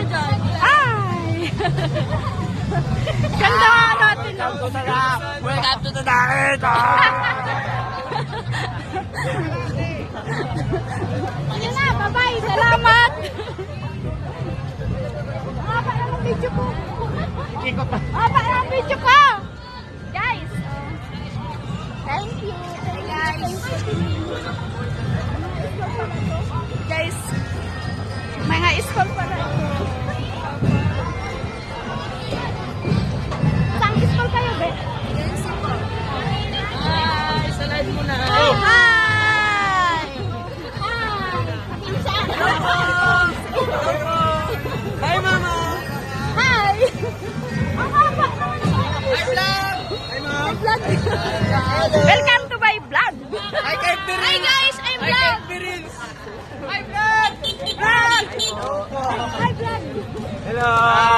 ka dyan. Hi! Ganda nga natin. Welcome to the diet! Yun na, bye-bye. Salamat. Haba lang ang video ko. Haba lang ang video ko. Guys. Thank you. Hey guys. Guys. Mga school pala ito. Saan school kayo, be? Hi! Salad mo na. Oh, hi! Hi, Mama! Hi! Ang haba naman ang Hi, vlog! Hi, Mom! vlog. Welcome to my vlog. Hi, Kate Birils! Hi guys, I'm Hi, vlog. Kate Birils! Hi, vlog! Vlog. Hi vlog. Hello!